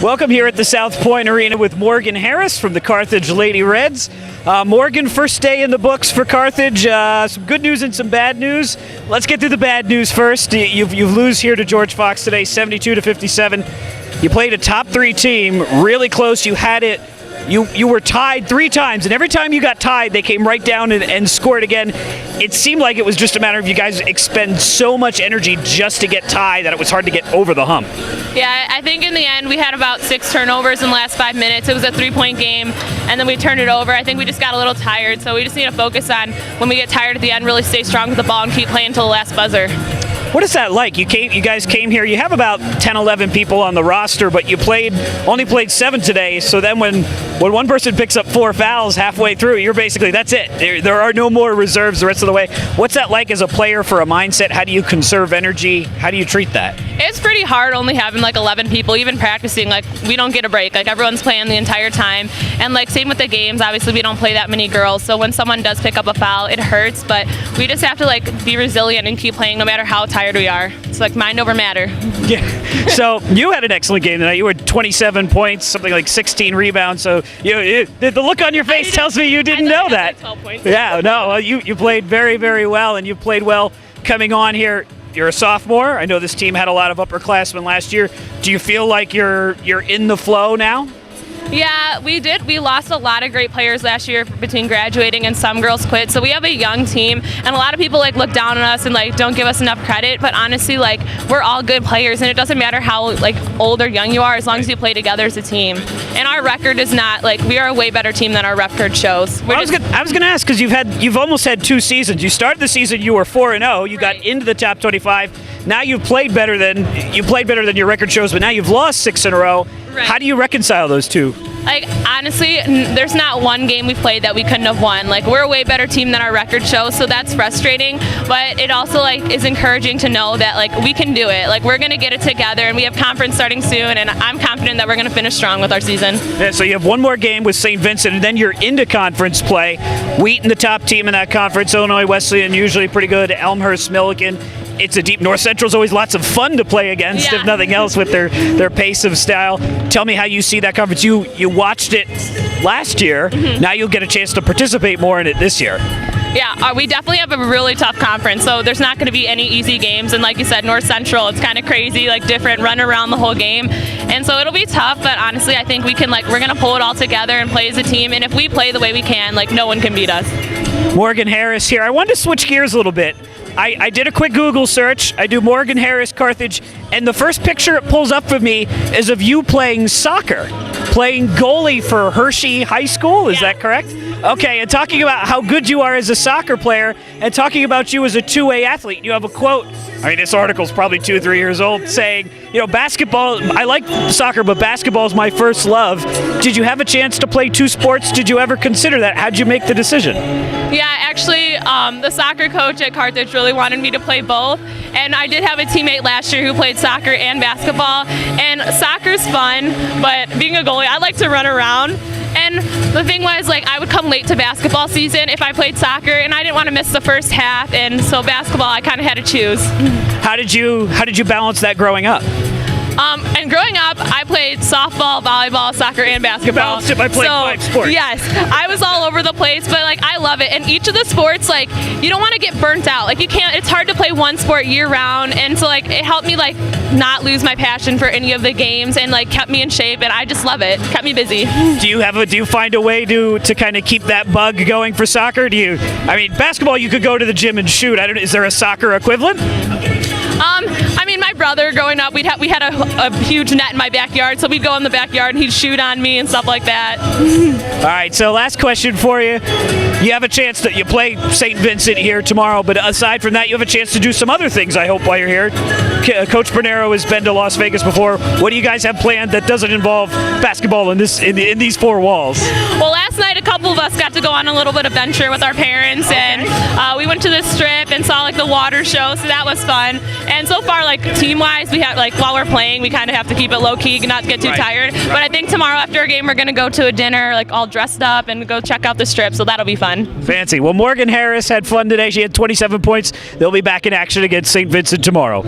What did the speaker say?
Welcome here at the South Point Arena with Morgan Harris from the Carthage Lady Reds. Morgan, first day in the books for Carthage. Some good news and some bad news. Let's get through the bad news first. You've lose here to George Fox today, 72-57. You played a top three team, really close. You had it. You were tied three times, and every time you got tied, they came right down and scored again. It seemed like it was just a matter of you guys expend so much energy just to get tied that it was hard to get over the hump. Yeah, I think in the end we had about 6 turnovers in the last 5 minutes. It was a 3-point game, and then we turned it over. I think we just got a little tired, so we just need to focus on when we get tired at the end, really stay strong with the ball and keep playing until the last buzzer. What is that like? You guys came here. You have about 10, 11 people on the roster, but you only played 7 today. So then when one person picks up 4 fouls halfway through, you're basically, that's it. There are no more reserves the rest of the way. What's that like as a player for a mindset? How do you conserve energy? How do you treat that? It's pretty hard only having like 11 people, even practicing. Like, we don't get a break. Like, everyone's playing the entire time. And like, same with the games. Obviously, we don't play that many girls. So when someone does pick up a foul, it hurts. But we just have to like be resilient and keep playing no matter how tired we are. It's like mind over matter. Yeah. So you had an excellent game tonight. You had 27 points, something like 16 rebounds. So the look on your face tells me you didn't know that. Like 12 points. Yeah, no, you played very, very well, and you played well coming on here. You're a sophomore. I know this team had a lot of upperclassmen last year. Do you feel like you're in the flow now? Yeah, we did. We lost a lot of great players last year between graduating and some girls quit. So we have a young team, and a lot of people like look down on us and like don't give us enough credit. But honestly, like, we're all good players, and it doesn't matter how like old or young you are, as long as you play together as a team. And our record is not like, we are a way better team than our record shows. I was going to ask, because you've almost had 2 seasons. You started the season, you were 4-0. You got into the top 25. Now you've played better than your record shows, but now you've lost 6 in a row. Right. How do you reconcile those two? Like, honestly, there's not one game we played that we couldn't have won. Like, we're a way better team than our record shows, so that's frustrating. But it also like is encouraging to know that like we can do it. Like, we're gonna get it together, and we have conference starting soon, and I'm confident that we're gonna finish strong with our season. Yeah, so you have one more game with St. Vincent, and then you're into conference play. Wheaton, the top team in that conference. Illinois Wesleyan, usually pretty good. Elmhurst, Milliken. It's a deep. North Central's always lots of fun to play against, if nothing else, with their pace of style. Tell me how you see that conference. You watched it last year. Mm-hmm. Now you'll get a chance to participate more in it this year. Yeah, we definitely have a really tough conference, so there's not going to be any easy games. And like you said, North Central, it's kind of crazy, like different, run around the whole game. And so it'll be tough, but honestly, I think we're going to pull it all together and play as a team. And if we play the way we can, like, no one can beat us. Morgan Harris here. I wanted to switch gears a little bit. I did a quick Google search. I do Morgan Harris, Carthage, and the first picture it pulls up for me is of you playing soccer, playing goalie for Hershey High School. Is that correct? Okay, and talking about how good you are as a soccer player and talking about you as a two-way athlete. You have a quote. I mean, this article's probably 2 or 3 years old, saying, basketball, I like soccer, but basketball is my first love. Did you have a chance to play 2 sports? Did you ever consider that? How'd you make the decision? Yeah, actually, the soccer coach at Carthage really wanted me to play both. And I did have a teammate last year who played soccer and basketball. And soccer's fun, but being a goalie, I like to run around. And the thing was, like, I would come late to basketball season if I played soccer, and I didn't want to miss the first half, and so basketball, I kind of had to choose. How did you balance that growing up? And growing up, I played softball, volleyball, soccer, and basketball. You balanced it by playing 5 sports. Yes, I was all over the place, but like, I love it. And each of the sports, like, you don't want to get burnt out. Like, you can't. It's hard to play one sport year round, and so like, it helped me like not lose my passion for any of the games, and like kept me in shape. And I just love it. Kept me busy. Do you find a way to kind of keep that bug going for soccer? Basketball, you could go to the gym and shoot. Is there a soccer equivalent? My brother growing up, we had a huge net in my backyard, so we'd go in the backyard and he'd shoot on me and stuff like that. All right, so last question for you. You have a chance you play St. Vincent here tomorrow, but aside from that, you have a chance to do some other things, I hope, while you're here. Coach Bernero has been to Las Vegas before. What do you guys have planned that doesn't involve basketball in these 4 walls? Well, last night a couple of us got to go on a little bit of adventure with our parents, and we went to the Strip and saw like the water show, so that was fun. And so far, like, team-wise, we have, like, while we're playing, we kind of have to keep it low-key, not get too tired. But I think tomorrow after a game, we're going to go to a dinner, like, all dressed up, and go check out the Strip, so that'll be fun. Fancy. Well, Morgan Harris had fun today. She had 27 points. They'll be back in action against St. Vincent tomorrow.